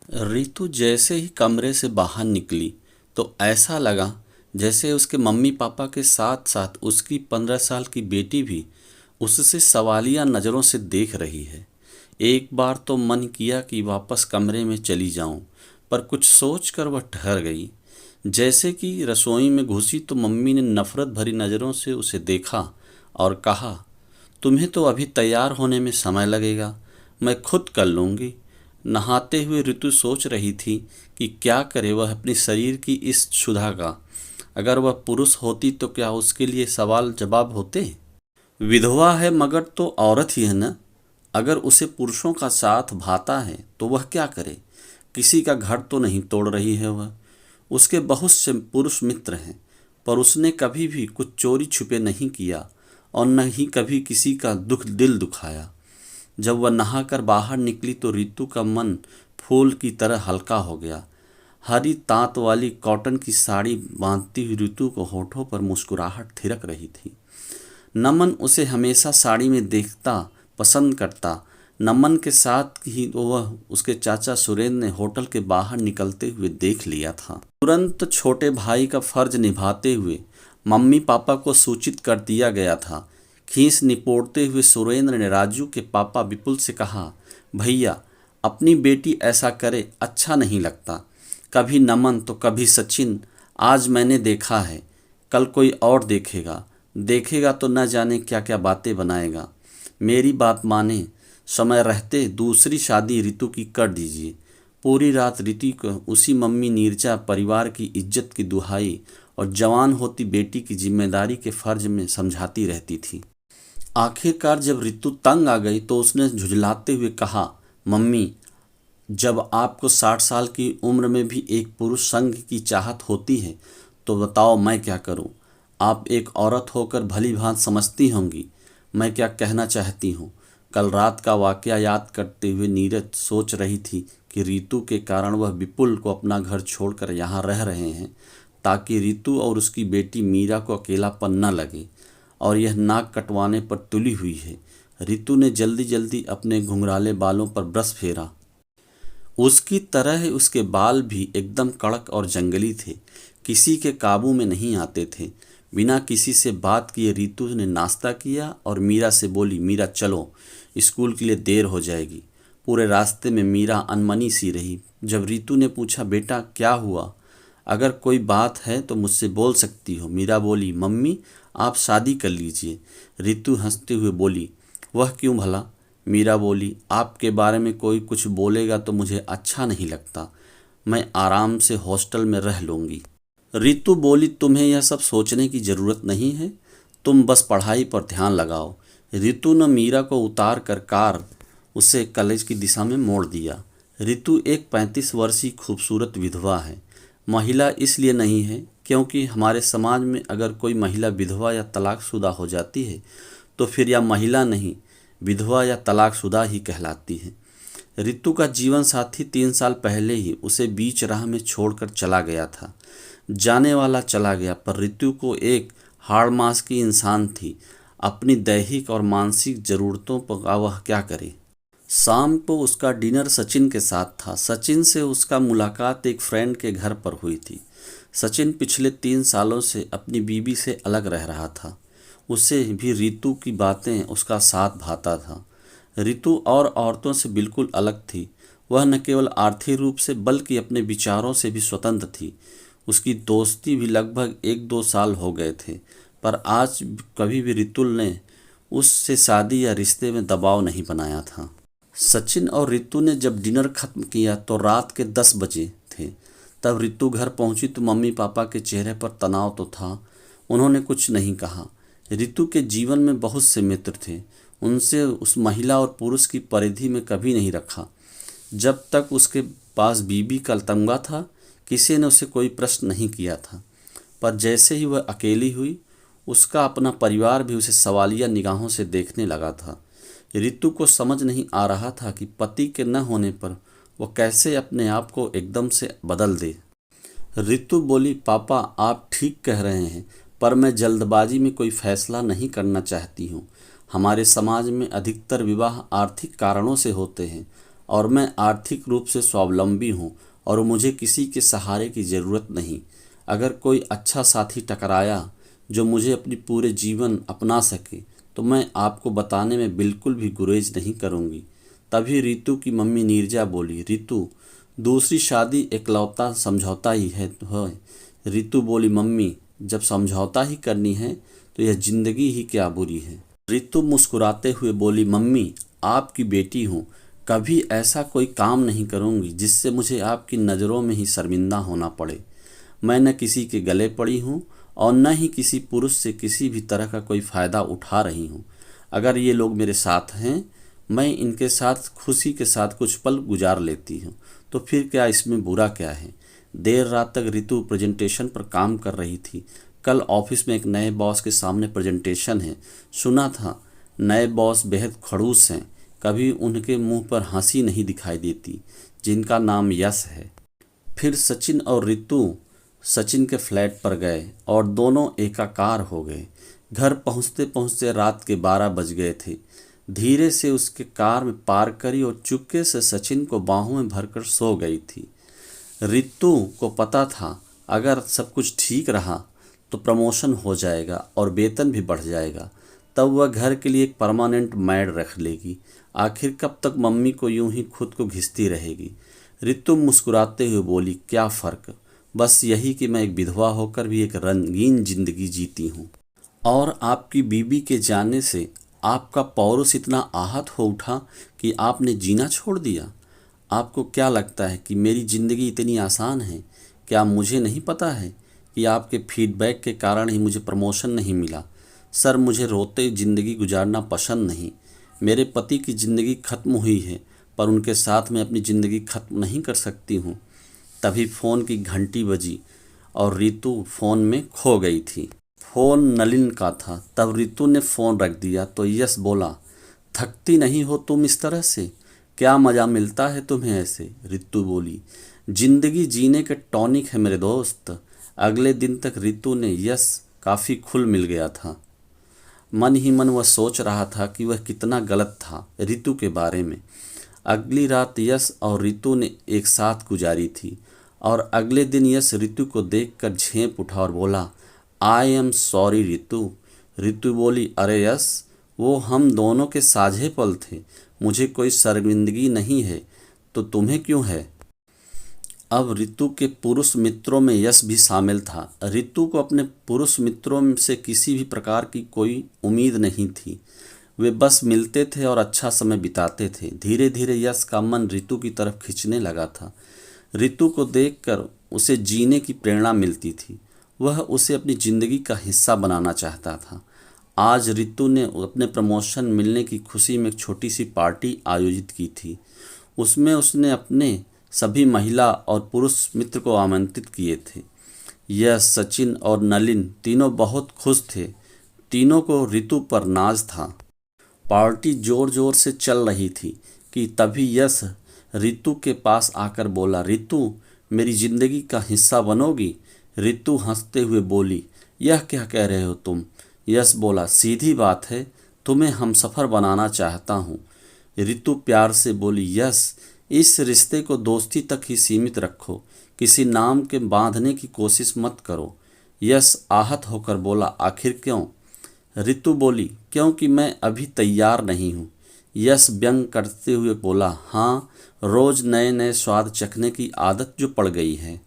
रितु जैसे ही कमरे से बाहर निकली तो ऐसा लगा जैसे उसके मम्मी पापा के साथ साथ उसकी 15 साल की बेटी भी उससे सवालिया नज़रों से देख रही है। एक बार तो मन किया कि वापस कमरे में चली जाऊं, पर कुछ सोचकर वह ठहर गई। जैसे कि रसोई में घुसी तो मम्मी ने नफरत भरी नज़रों से उसे देखा और कहा, तुम्हें तो अभी तैयार होने में समय लगेगा, मैं खुद कर लूँगी। नहाते हुए ऋतु सोच रही थी कि क्या करे वह अपने शरीर की इस क्षुधा का। अगर वह पुरुष होती तो क्या उसके लिए सवाल जवाब होते। विधवा है मगर तो औरत ही है न। अगर उसे पुरुषों का साथ भाता है तो वह क्या करे। किसी का घर तो नहीं तोड़ रही है वह। उसके बहुत से पुरुष मित्र हैं, पर उसने कभी भी कुछ चोरी छुपे नहीं किया और न ही कभी किसी का दिल दुखाया। जब वह नहाकर बाहर निकली तो रितु का मन फूल की तरह हल्का हो गया। हरी तांत वाली कॉटन की साड़ी बांधती हुई रितु को होठों पर मुस्कुराहट थिरक रही थी। नमन उसे हमेशा साड़ी में देखता, पसंद करता। नमन के साथ ही तो वह उसके चाचा सुरेंद्र ने होटल के बाहर निकलते हुए देख लिया था। तुरंत छोटे भाई का फर्ज निभाते हुए मम्मी पापा को सूचित कर दिया गया था। खीस निपोड़ते हुए सुरेंद्र ने राजू के पापा विपुल से कहा, भैया अपनी बेटी ऐसा करे अच्छा नहीं लगता। कभी नमन तो कभी सचिन। आज मैंने देखा है, कल कोई और देखेगा। देखेगा तो न जाने क्या क्या बातें बनाएगा। मेरी बात माने, समय रहते दूसरी शादी रितु की कर दीजिए। पूरी रात रितु को उसी मम्मी नीरजा परिवार की इज्जत की दुहाई और जवान होती बेटी की जिम्मेदारी के फर्ज में समझाती रहती थी। आखिरकार जब रितु तंग आ गई तो उसने झुंझलाते हुए कहा, मम्मी जब आपको 60 साल की उम्र में भी एक पुरुष संग की चाहत होती है तो बताओ मैं क्या करूं। आप एक औरत होकर भली भांति समझती होंगी मैं क्या कहना चाहती हूं। कल रात का वाकया याद करते हुए नीरज सोच रही थी कि रितु के कारण वह विपुल को अपना घर छोड़कर यहाँ रह रहे हैं, ताकि रितु और उसकी बेटी मीरा को अकेलापन न लगे। और यह नाक कटवाने पर तुली हुई है। रितु ने जल्दी जल्दी अपने घुंघराले बालों पर ब्रश फेरा। उसकी तरह उसके बाल भी एकदम कड़क और जंगली थे, किसी के काबू में नहीं आते थे। बिना किसी से बात किए रितु ने नाश्ता किया और मीरा से बोली, मीरा चलो, स्कूल के लिए देर हो जाएगी। पूरे रास्ते में मीरा अनमनी सी रही। जब रितु ने पूछा, बेटा क्या हुआ, अगर कोई बात है तो मुझसे बोल सकती हो। मीरा बोली, मम्मी आप शादी कर लीजिए। रितु हंसते हुए बोली, वह क्यों भला। मीरा बोली, आपके बारे में कोई कुछ बोलेगा तो मुझे अच्छा नहीं लगता। मैं आराम से हॉस्टल में रह लूँगी। रितु बोली, तुम्हें यह सब सोचने की ज़रूरत नहीं है, तुम बस पढ़ाई पर ध्यान लगाओ। रितु ने मीरा को उतार कर कार उसे कॉलेज की दिशा में मोड़ दिया। रितु एक 35 वर्षीय खूबसूरत विधवा है। महिला इसलिए नहीं है क्योंकि हमारे समाज में अगर कोई महिला विधवा या तलाकशुदा हो जाती है तो फिर यह महिला नहीं, विधवा या तलाकशुदा ही कहलाती है। रितु का जीवन साथी 3 साल पहले ही उसे बीच राह में छोड़कर चला गया था। जाने वाला चला गया, पर रितु को एक हाड़ मास की इंसान थी। अपनी दैहिक और मानसिक ज़रूरतों पर वह क्या करे। शाम को उसका डिनर सचिन के साथ था। सचिन से उसका मुलाकात एक फ्रेंड के घर पर हुई थी। सचिन पिछले 3 सालों से अपनी बीवी से अलग रह रहा था। उसे भी रितु की बातें उसका साथ भाता था। रितु और औरतों से बिल्कुल अलग थी। वह न केवल आर्थिक रूप से बल्कि अपने विचारों से भी स्वतंत्र थी। उसकी दोस्ती भी लगभग 1-2 साल हो गए थे, पर आज कभी भी रितुल ने उससे शादी या रिश्ते में दबाव नहीं बनाया था। सचिन और रितु ने जब डिनर खत्म किया तो रात के 10 बजे थे। तब रितु घर पहुंची तो मम्मी पापा के चेहरे पर तनाव तो था। उन्होंने कुछ नहीं कहा। रितु के जीवन में बहुत से मित्र थे, उनसे उस महिला और पुरुष की परिधि में कभी नहीं रखा। जब तक उसके पास बीबी का तमगा था किसी ने उसे कोई प्रश्न नहीं किया था, पर जैसे ही वह अकेली हुई उसका अपना परिवार भी उसे सवालिया निगाहों से देखने लगा था। रितु को समझ नहीं आ रहा था कि पति के न होने पर वह कैसे अपने आप को एकदम से बदल दे। रितु बोली, पापा आप ठीक कह रहे हैं, पर मैं जल्दबाजी में कोई फैसला नहीं करना चाहती हूँ। हमारे समाज में अधिकतर विवाह आर्थिक कारणों से होते हैं और मैं आर्थिक रूप से स्वावलंबी हूँ और मुझे किसी के सहारे की ज़रूरत नहीं। अगर कोई अच्छा साथी टकराया जो मुझे अपनी पूरे जीवन अपना सके तो मैं आपको बताने में बिल्कुल भी गुरेज नहीं करूँगी। तभी रितु की मम्मी नीरजा बोली, रितु, दूसरी शादी इकलौता समझौता ही है रितु बोली, मम्मी, जब समझौता ही करनी है तो यह जिंदगी ही क्या बुरी है। रितु मुस्कुराते हुए बोली, मम्मी, आपकी बेटी हूँ, कभी ऐसा कोई काम नहीं करूँगी जिससे मुझे आपकी नज़रों में ही शर्मिंदा होना पड़े। मैं न किसी के गले पड़ी हूँ और न ही किसी पुरुष से किसी भी तरह का कोई फ़ायदा उठा रही हूँ। अगर ये लोग मेरे साथ हैं, मैं इनके साथ खुशी के साथ कुछ पल गुजार लेती हूँ, तो फिर क्या इसमें बुरा क्या है। देर रात तक रितु प्रेजेंटेशन पर काम कर रही थी। कल ऑफिस में एक नए बॉस के सामने प्रेजेंटेशन है। सुना था नए बॉस बेहद खड़ूस हैं, कभी उनके मुंह पर हंसी नहीं दिखाई देती, जिनका नाम यश है। फिर सचिन और रितु सचिन के फ्लैट पर गए और दोनों एकाकार हो गए। घर पहुंचते पहुंचते रात के 12 बज गए थे। धीरे से उसके कार में पार्क करी और चुपके से सचिन को बाहों में भरकर सो गई थी। रितु को पता था अगर सब कुछ ठीक रहा तो प्रमोशन हो जाएगा और वेतन भी बढ़ जाएगा, तब वह घर के लिए एक परमानेंट मैड रख लेगी। आखिर कब तक मम्मी को यूं ही खुद को घिसती रहेगी। रितु मुस्कुराते हुए बोली, क्या फ़र्क, बस यही कि मैं एक विधवा होकर भी एक रंगीन जिंदगी जीती हूँ। और आपकी बीबी के जाने से आपका पौरुष इतना आहत हो उठा कि आपने जीना छोड़ दिया। आपको क्या लगता है कि मेरी ज़िंदगी इतनी आसान है? क्या मुझे नहीं पता है कि आपके फीडबैक के कारण ही मुझे प्रमोशन नहीं मिला? सर, मुझे रोते ज़िंदगी गुजारना पसंद नहीं। मेरे पति की ज़िंदगी खत्म हुई है, पर उनके साथ मैं अपनी ज़िंदगी खत्म नहीं कर सकती हूँ। तभी फ़ोन की घंटी बजी और रितु फ़ोन में खो गई थी। फ़ोन नलिन का था। तब रितु ने फ़ोन रख दिया तो यश बोला, थकती नहीं हो तुम इस तरह से? क्या मज़ा मिलता है तुम्हें ऐसे? रितु बोली, जिंदगी जीने के टॉनिक है मेरे दोस्त। अगले दिन तक रितु ने यश काफ़ी खुल मिल गया था। मन ही मन वह सोच रहा था कि वह कितना गलत था रितु के बारे में। अगली रात यश और रितु ने एक साथ गुजारी थी और अगले दिन यश रितु को देखकर झेंप उठा और बोला, I am sorry Ritu. Ritu बोली, अरे यश, वो हम दोनों के साझे पल थे, मुझे कोई शर्मिंदगी नहीं है, तो तुम्हें क्यों है? अब रितु के पुरुष मित्रों में यश भी शामिल था। रितु को अपने पुरुष मित्रों से किसी भी प्रकार की कोई उम्मीद नहीं थी। वे बस मिलते थे और अच्छा समय बिताते थे। धीरे धीरे यश का मन रितु की तरफ खिंचने लगा था। रितु को देखकर उसे जीने की प्रेरणा मिलती थी। वह उसे अपनी ज़िंदगी का हिस्सा बनाना चाहता था। आज रितु ने अपने प्रमोशन मिलने की खुशी में एक छोटी सी पार्टी आयोजित की थी। उसमें उसने अपने सभी महिला और पुरुष मित्र को आमंत्रित किए थे। यह सचिन और नलिन तीनों बहुत खुश थे। तीनों को रितु पर नाज था। पार्टी जोर जोर से चल रही थी कि तभी यश रितु के पास आकर बोला, रितु, मेरी ज़िंदगी का हिस्सा बनोगी? रितु हंसते हुए बोली, यह क्या कह रहे हो तुम? यश बोला, सीधी बात है, तुम्हें हमसफ़र बनाना चाहता हूँ। रितु प्यार से बोली, यश, इस रिश्ते को दोस्ती तक ही सीमित रखो, किसी नाम के बांधने की कोशिश मत करो। यश आहत होकर बोला, आखिर क्यों? रितु बोली, क्योंकि मैं अभी तैयार नहीं हूँ। यश व्यंग करते हुए बोला, हाँ, रोज़ नए नए स्वाद चखने की आदत जो पड़ गई है।